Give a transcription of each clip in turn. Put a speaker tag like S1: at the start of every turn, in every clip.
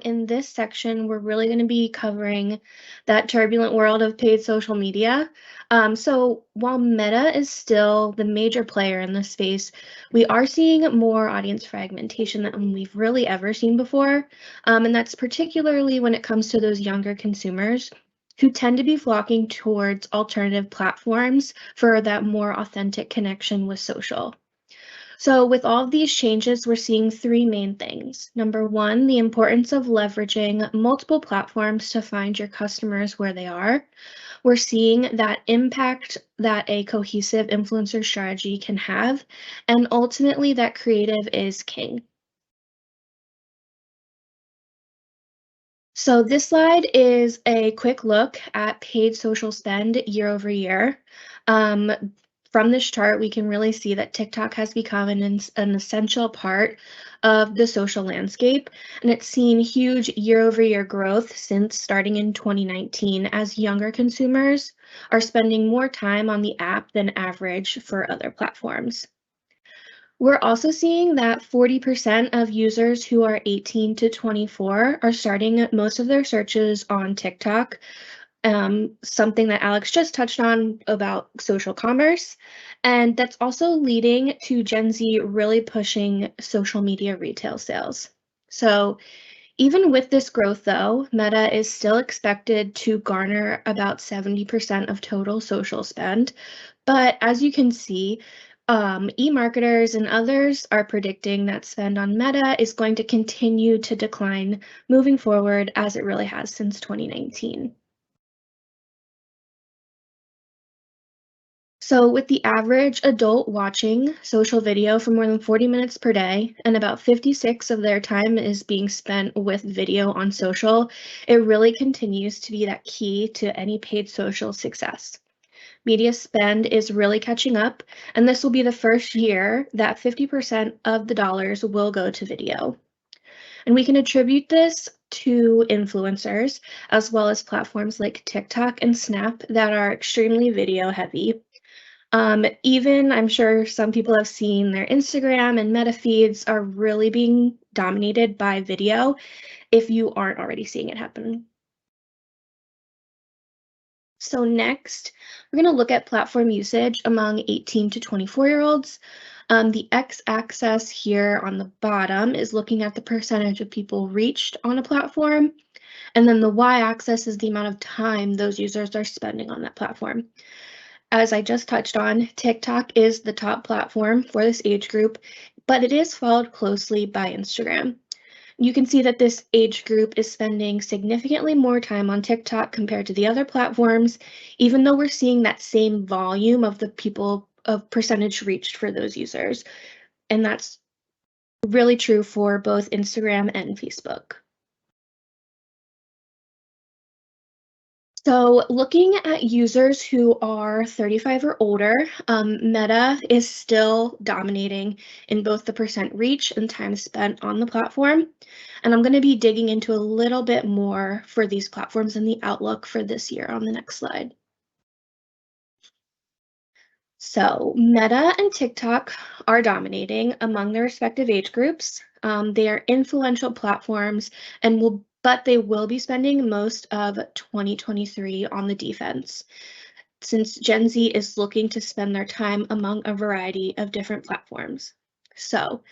S1: In this section, we're really going to be covering that turbulent world of paid social media. So, while Meta is still the major player in this space, we are seeing more audience fragmentation than we've really ever seen before. And that's particularly when it comes to those younger consumers who tend to be flocking towards alternative platforms for that more authentic connection with social. So, with all of these changes, we're seeing three main things. Number one, the importance of leveraging multiple platforms to find your customers where they are. We're seeing that impact that a cohesive influencer strategy can have, and ultimately, that creative is king. So, this slide is a quick look at paid social spend year over year. Um, from this chart, we can really see that TikTok has become an essential part of the social landscape, and it's seen huge year over year growth since starting in 2019 as younger consumers are spending more time on the app than average for other platforms. We're also seeing that 40% of users who are 18 to 24 are starting most of their searches on TikTok, something that Alex just touched on about social commerce. And that's also leading to Gen Z really pushing social media retail sales. So, even with this growth, though, Meta is still expected to garner about 70% of total social spend. But as you can see, e-marketers and others are predicting that spend on Meta is going to continue to decline moving forward as it really has since 2019. So, with the average adult watching social video for more than 40 minutes per day, and about 56 of their time is being spent with video on social, it really continues to be that key to any paid social success. Media spend is really catching up, and this will be the first year that 50% of the dollars will go to video. And we can attribute this to influencers, as well as platforms like TikTok and Snap that are extremely video heavy. Even I'm sure some people have seen their Instagram and Meta feeds are really being dominated by video if you aren't already seeing it happen. So next, we're going to look at platform usage among 18 to 24-year-olds. The x-axis here on the bottom is looking at the percentage of people reached on a platform, and then the y-axis is the amount of time those users are spending on that platform. As I just touched on, TikTok is the top platform for this age group, but it is followed closely by Instagram. You can see that this age group is spending significantly more time on TikTok compared to the other platforms, even though we're seeing that same volume of the people of percentage reached for those users. And that's really true for both Instagram and Facebook. So, looking at users who are 35 or older, Meta is still dominating in both the percent reach and time spent on the platform. And I'm going to be digging into a little bit more for these platforms and the outlook for this year on the next slide. So, Meta and TikTok are dominating among their respective age groups. They are influential platforms but they will be spending most of 2023 on the defense, since Gen Z is looking to spend their time among a variety of different platforms. So,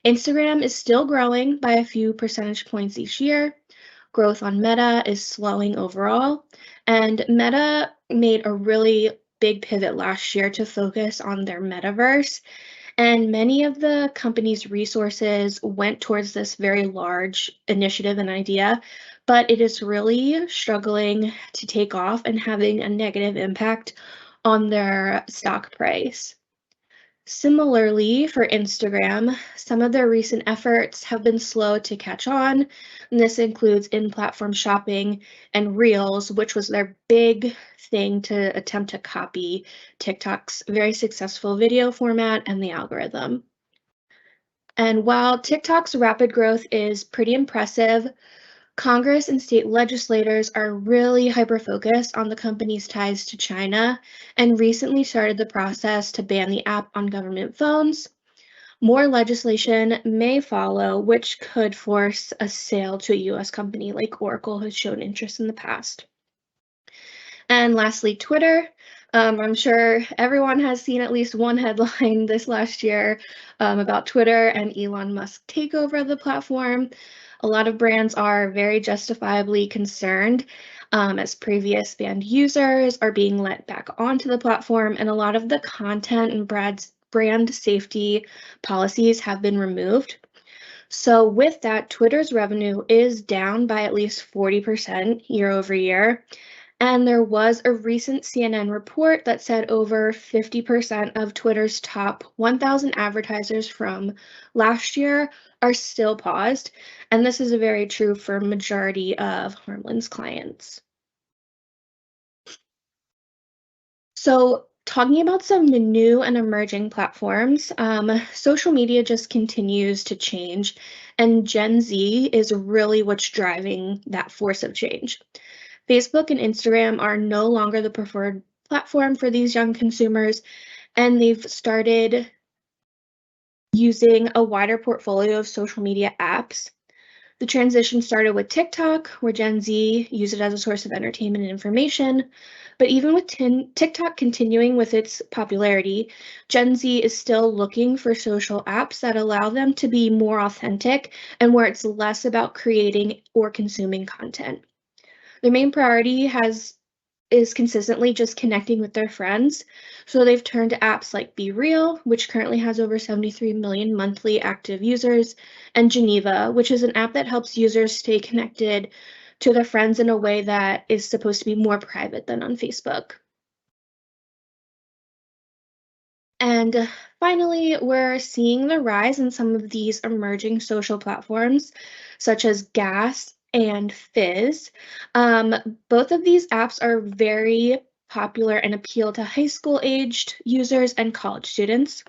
S1: Instagram is still growing by a few percentage points each year. Growth on Meta is slowing overall, and Meta made a really big pivot last year to focus on their metaverse, and many of the company's resources went towards this very large initiative and idea, but it is really struggling to take off and having a negative impact on their stock price. Similarly, for Instagram, some of their recent efforts have been slow to catch on, and this includes in-platform shopping and Reels, which was their big thing to attempt to copy TikTok's very successful video format and the algorithm. And while TikTok's rapid growth is pretty impressive, Congress and state legislators are really hyper-focused on the company's ties to China and recently started the process to ban the app on government phones. More legislation may follow, which could force a sale to a US company like Oracle has shown interest in the past. And lastly, Twitter. I'm sure everyone has seen at least one headline this last year about Twitter and Elon Musk takeover of the platform. A lot of brands are very justifiably concerned as previous banned users are being let back onto the platform, and a lot of the content and brand safety policies have been removed. So, with that, Twitter's revenue is down by at least 40% year over year. And there was a recent CNN report that said over 50% of Twitter's top 1,000 advertisers from last year are still paused. And this is very true for majority of Harmland's clients. So, talking about some new and emerging platforms, social media just continues to change, and Gen Z is really what's driving that force of change. Facebook and Instagram are no longer the preferred platform for these young consumers, and they've started using a wider portfolio of social media apps. The transition started with TikTok, where Gen Z use it as a source of entertainment and information. But even with TikTok continuing with its popularity, Gen Z is still looking for social apps that allow them to be more authentic and where it's less about creating or consuming content. Their main priority is consistently just connecting with their friends. So they've turned to apps like Be Real, which currently has over 73 million monthly active users, and Geneva, which is an app that helps users stay connected to their friends in a way that is supposed to be more private than on Facebook. And finally, we're seeing the rise in some of these emerging social platforms, such as Gas and Fizz. Both of these apps are very popular and appeal to high school aged users and college students.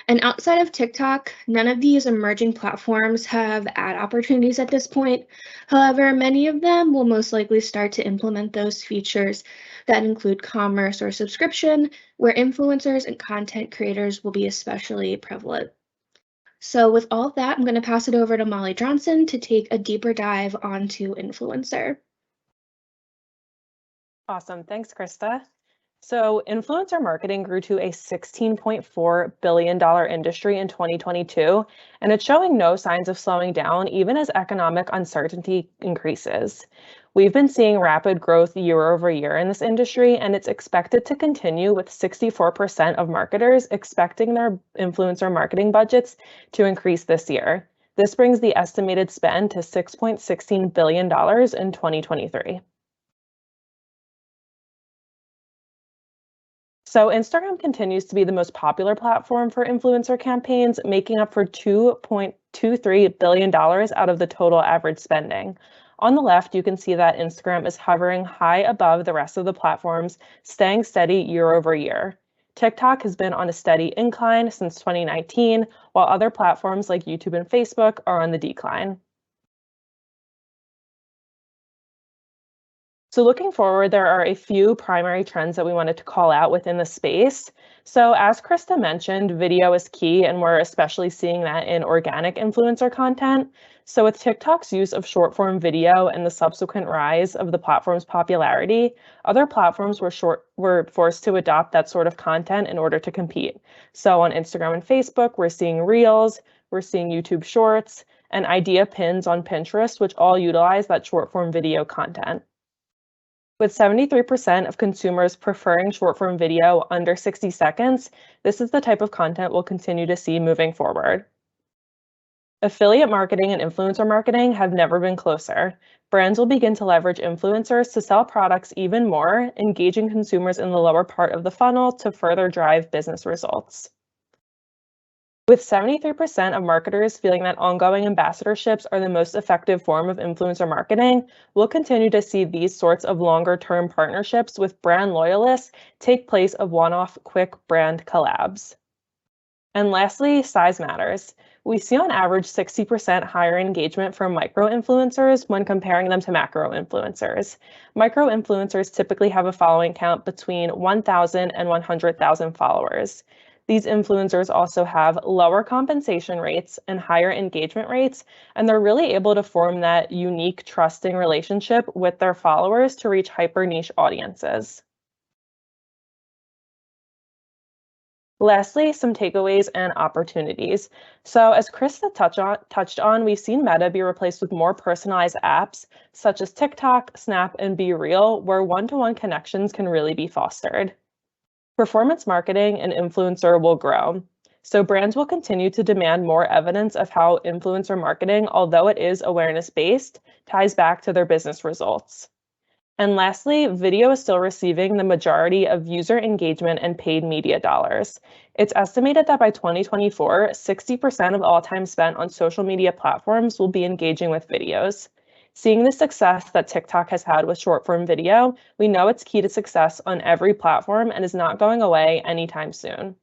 S1: And outside of TikTok, none of these emerging platforms have ad opportunities at this point. However, many of them will most likely start to implement those features that include commerce or subscription, where influencers and content creators will be especially prevalent. So, with all of that, I'm going to pass it over to Molly Johnson to take a deeper dive onto influencer.
S2: Awesome. Thanks, Krista. So, influencer marketing grew to a $16.4 billion industry in 2022, and it's showing no signs of slowing down even as economic uncertainty increases. We've been seeing rapid growth year over year in this industry, and it's expected to continue with 64% of marketers expecting their influencer marketing budgets to increase this year. This brings the estimated spend to $6.16 billion in 2023. So Instagram continues to be the most popular platform for influencer campaigns, making up for $2.23 billion out of the total average spending. On the left, you can see that Instagram is hovering high above the rest of the platforms, staying steady year over year. TikTok has been on a steady incline since 2019, while other platforms like YouTube and Facebook are on the decline. So looking forward, there are a few primary trends that we wanted to call out within the space. So as Krista mentioned, video is key, and we're especially seeing that in organic influencer content. So with TikTok's use of short form video and the subsequent rise of the platform's popularity, other platforms were forced to adopt that sort of content in order to compete. So on Instagram and Facebook, we're seeing Reels, we're seeing YouTube Shorts, and Idea Pins on Pinterest, which all utilize that short form video content. With 73% of consumers preferring short-form video under 60 seconds, this is the type of content we'll continue to see moving forward. Affiliate marketing and influencer marketing have never been closer. Brands will begin to leverage influencers to sell products even more, engaging consumers in the lower part of the funnel to further drive business results. With 73% of marketers feeling that ongoing ambassadorships are the most effective form of influencer marketing, we'll continue to see these sorts of longer-term partnerships with brand loyalists take place of one-off quick brand collabs. And lastly, size matters. We see on average 60% higher engagement from micro-influencers when comparing them to macro-influencers. Micro-influencers typically have a following count between 1,000 and 100,000 followers. These influencers also have lower compensation rates and higher engagement rates, and they're really able to form that unique, trusting relationship with their followers to reach hyper niche audiences. Lastly, some takeaways and opportunities. So, as Krista touched on, we've seen Meta be replaced with more personalized apps such as TikTok, Snap, and Be Real, where one-to-one connections can really be fostered. Performance marketing and influencer will grow. So, brands will continue to demand more evidence of how influencer marketing, although it is awareness-based, ties back to their business results. And lastly, video is still receiving the majority of user engagement and paid media dollars. It's estimated that by 2024, 60% of all time spent on social media platforms will be engaging with videos. Seeing the success that TikTok has had with short form video, we know it's key to success on every platform and is not going away anytime soon.